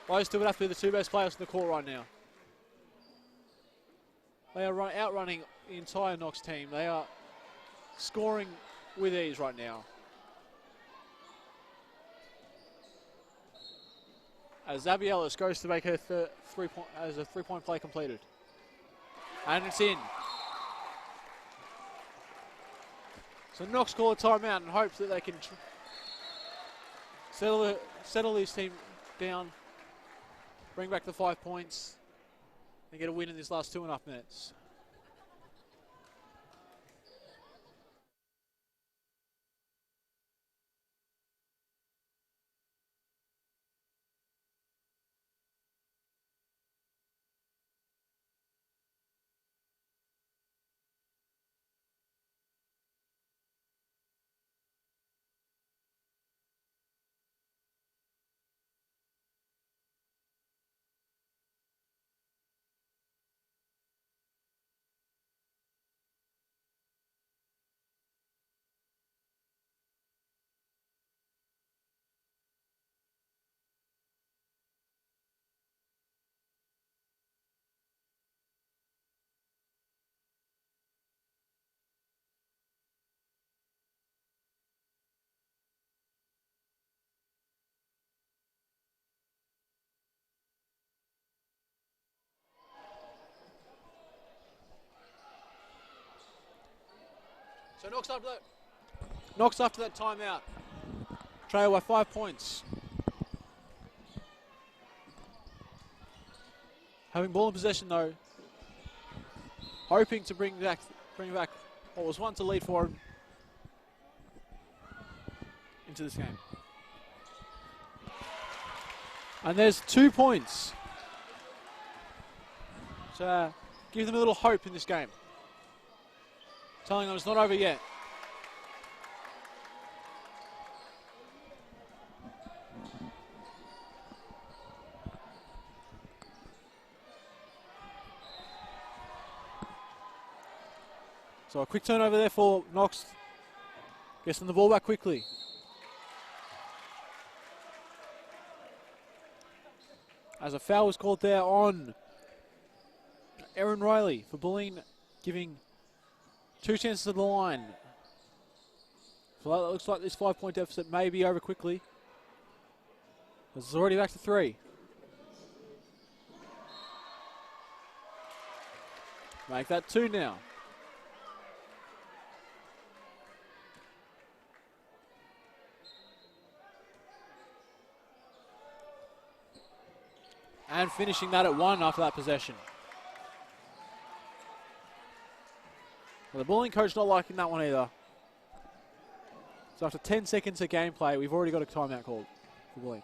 Those two would have to be the 2 best players in the court right now. They are outrunning the entire Knox team. They are scoring with ease right now. As Abby Ellis goes to make her 3-point play completed. And it's in. So Knox call a timeout and hopes that they can settle this team down, bring back the 5 points, and get a win in this last 2.5 minutes. So Knocks after that timeout. Trail by 5 points. Having ball in possession though, hoping to bring back what was once a lead for him into this game. And there's 2 points to give them a little hope in this game. Telling them it's not over yet. So a quick turnover there for Knox. Gets them the ball back quickly. As a foul was called there on Aaron Riley for Bulleen, giving 2 chances at the line. So that looks like this 5-point deficit may be over quickly. It's already back to 3. Make that 2 now. And finishing that at 1 after that possession. Well, the Bulleen coach not liking that one either. So after 10 seconds of gameplay, we've already got a timeout called for Bulleen.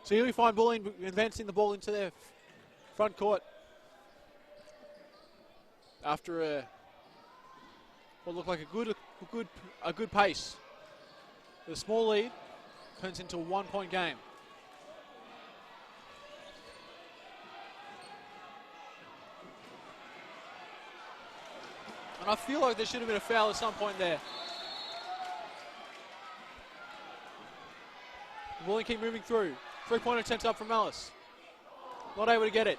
So here we find Bulleen advancing the ball into their front court after what looked like a good pace. The small lead turns into a 1-point game. And I feel like there should have been a foul at some point there. Bulleen keep moving through. 3-point attempt up from Ellis. Not able to get it.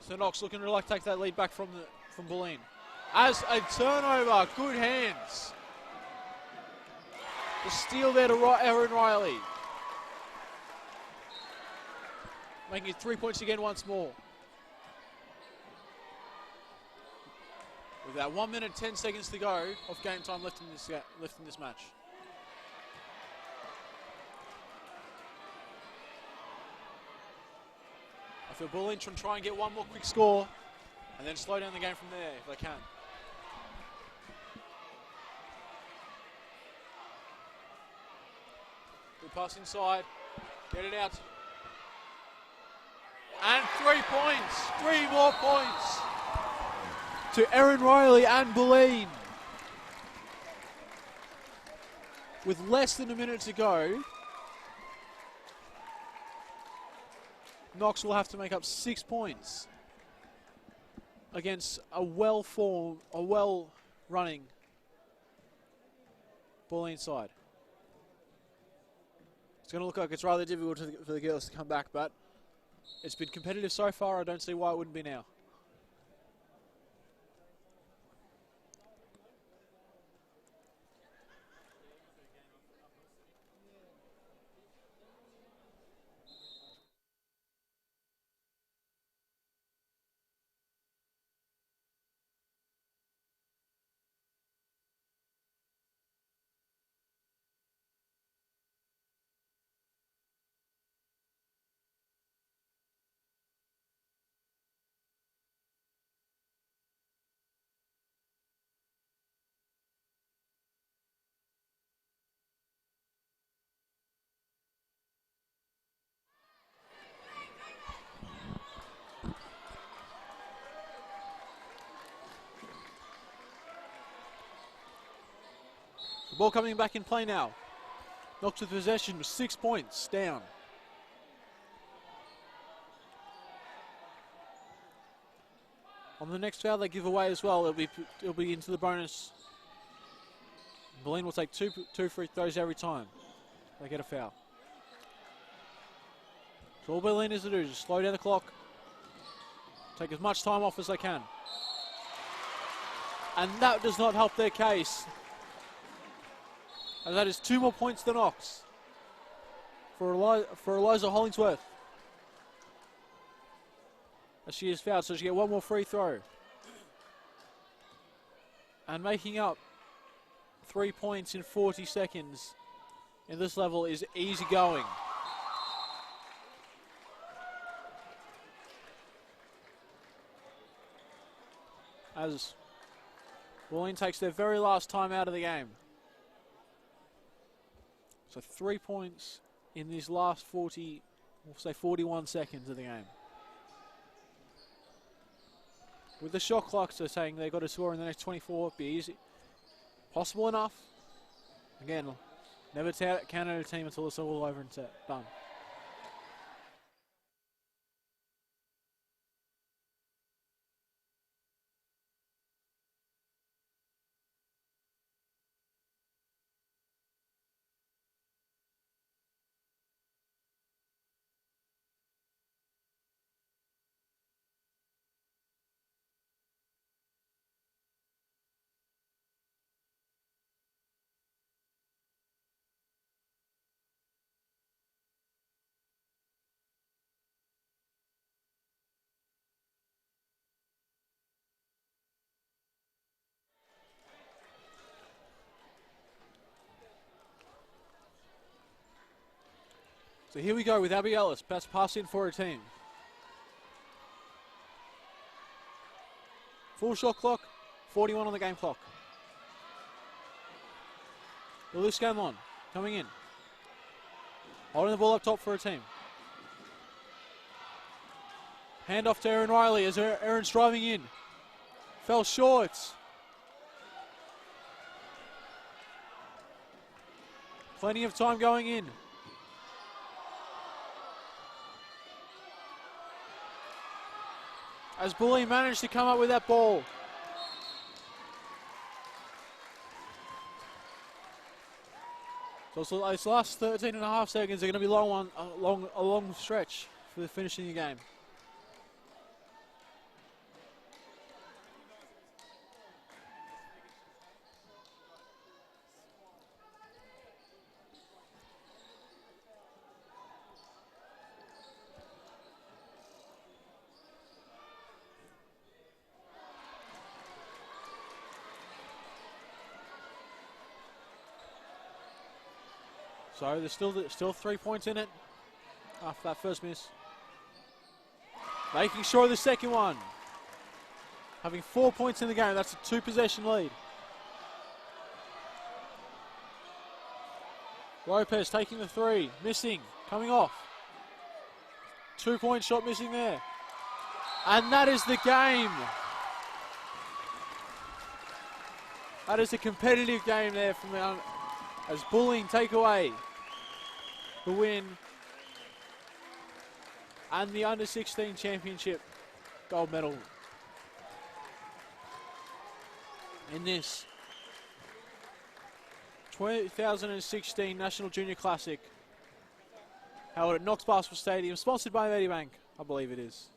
So Knox looking to like take that lead back from Bulleen. As a turnover, good hands. The steal there to Aaron Riley. Making it 3 points again once more. With that 1 minute 10 seconds to go of game time left in this match. I feel Bulleen try and get one more quick score and then slow down the game from there if they can. Good pass inside, get it out. And 3 points, 3 more points to Aaron Riley and Bulleen. With less than a minute to go, Knox will have to make up 6 points against a well-formed, a well-running Bulleen side. It's going to look like it's rather difficult for the girls to come back, but it's been competitive so far. I don't see why it wouldn't be now. Ball coming back in play now. Knox with possession with 6 points down. On the next foul they give away as well, it'll be into the bonus. Bulleen will take two free throws every time they get a foul. So all Bulleen is to do is just slow down the clock, take as much time off as they can. And that does not help their case. And that is 2 more points than Knox for Eliza Hollingsworth. As she is fouled, so she gets 1 more free throw. And making up 3 points in 40 seconds in this level is easy going. As Bulleen takes their very last time out of the game. So 3 points in these last 40, we'll say 41 seconds of the game. With the shot clock, so saying they've got to score in the next 24, be easy. Possible enough. Again, never count out a team until it's all over and done. So here we go with Abby Ellis. Best pass in for her team. Full shot clock, 41 on the game clock. The loose game on, coming in. Holding the ball up top for her team. Hand off to Erin Riley as Erin's driving in. Fell short. Plenty of time going in. As Bulleen managed to come up with that ball. So this last 13 and a half seconds are going to be a long stretch for the finishing the game. So there's still 3 points in it after that first miss. Making sure of the second one. Having 4 points in the game, that's a 2-possession lead. Lopez taking the three, missing, coming off. 2-point shot missing there. And that is the game. That is a competitive game there from as Bulleen take away the win and the under-16 championship gold medal in this 2016 National Junior Classic held at Knox Basketball Stadium, sponsored by Medibank, I believe it is.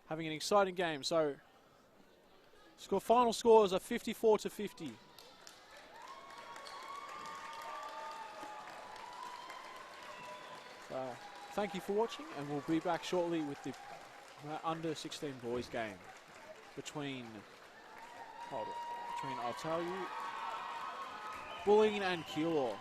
Having an exciting game. So final scores are 54-50. Thank you for watching, and we'll be back shortly with the under-16 boys game between I'll tell you, Bulleen and Keilor.